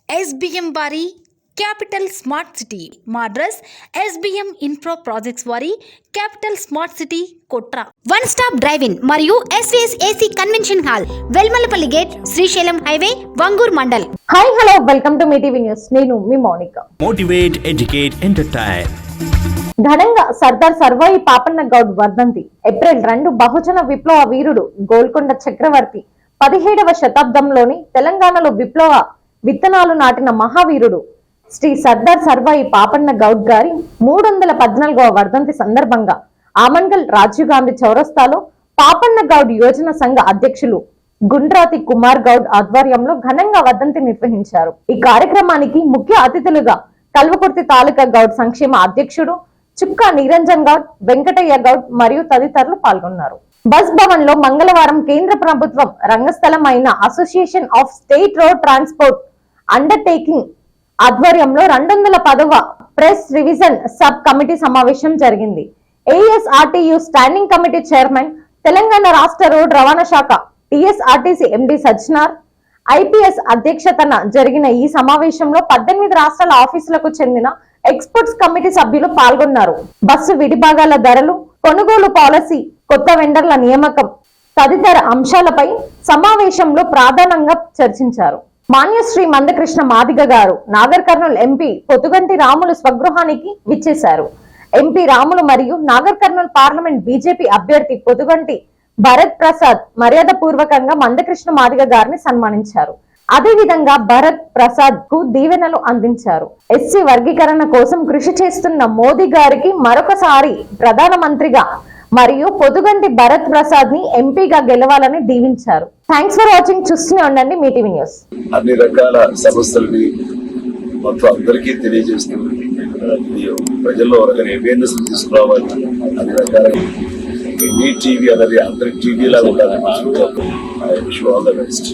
SBM వారి capital smart city మా address SBM infra projects వారి capital smart city Kotra one stop drive in మరియు SVS AC convention hall Velmalapalli gate Srisailam highway Vangoor mandal. Hi hello welcome to Mee TV news. నేను మీ Mounika. Motivate educate entertain. ఘనంగా సర్దార్ సర్వాయి పాపన్న గౌడ్ వర్ధంతి. April 2 బహుజన విప్లవ వీరుడు గోల్కొండ చక్రవర్తి 17వ శతాబ్దంలోని తెలంగాణలో విప్లవ విత్తనాలు నాటిన మహావీరుడు శ్రీ సర్దార్ సర్వాయి పాపన్న గౌడ్ గారి 314వ వర్ధంతి సందర్భంగా ఆమన్గల్ రాజీవ్ గాంధీ చౌరస్తాలో పాపన్న గౌడ్ యోజన సంఘ అధ్యక్షులు గుండ్రాతి కుమార్ గౌడ్ ఆధ్వర్యంలో ఘనంగా వర్ధంతి నిర్వహించారు. ఈ కార్యక్రమానికి ముఖ్య అతిథులుగా కల్వకుర్తి తాలూకా గౌడ్ సంక్షేమ అధ్యక్షుడు చుక్కా నిరంజన్ గౌడ్, వెంకటయ్య గౌడ్ మరియు తదితరులు పాల్గొన్నారు. బస్ భవన్ లో మంగళవారం కేంద్ర ప్రభుత్వం రంగస్థలం అయిన association of state road transport undertaking ఆధ్వర్యంలో 210వ ప్రెస్ రివిజన్ సబ్ కమిటీ సమావేశం జరిగింది. ASRTU standing committee chairman, Telangana రాష్ట్ర రోడ్ రవాణా శాఖ TSRTC MD సజ్జనార్ IPS అధ్యక్షతన జరిగిన ఈ సమావేశంలో 18 రాష్ట్రాల ఆఫీసులకు చెందిన ఎక్స్పోర్ట్స్ కమిటీ సభ్యులు పాల్గొన్నారు. బస్సు విడిభాగాల ధరలు, కొనుగోలు పాలసీ, కొత్త వెండర్ల నియామకం తదితర అంశాలపై సమావేశంలో ప్రధానంగా చర్చించారు. మాన్యశ్రీ మందకృష్ణ మాదిగ గారు నాగర్ కర్నూల్ ఎంపీ పొతుగంటి రాములు స్వగృహానికి విచ్చేశారు. ఎంపీ రాములు మరియు నాగర్ కర్నూల్ పార్లమెంట్ బీజేపీ అభ్యర్థి పొతుగంటి భరత్ ప్రసాద్ మర్యాద పూర్వకంగా మందకృష్ణ మాదిగ గారిని సన్మానించారు. అదేవిధంగా భరత్ ప్రసాద్ కు దీవెనలు అందించారు. ఎస్సీ వర్గీకరణ కోసం కృషి చేస్తున్న మోదీ గారికి మరొకసారి ప్రధానమంత్రిగా మరియు పొదుగంటి భరత్ ప్రసాద్ ని ఎంపీగా గెలవాలని దీవించారు. Thanks for watching. చూస్తూనే ఉండండి మీ టీవీ న్యూస్. అన్ని రకాల సమస్యలని మొత్తం అందరికీ తెలియజేస్తూ ప్రజల్లో ఒక అవేర్నెస్ తీసుకురావాలి. అన్ని రకాల మీ టీవీ అనేది అందరి టీవీ లాగా ఉండాలి. I wish you all the best.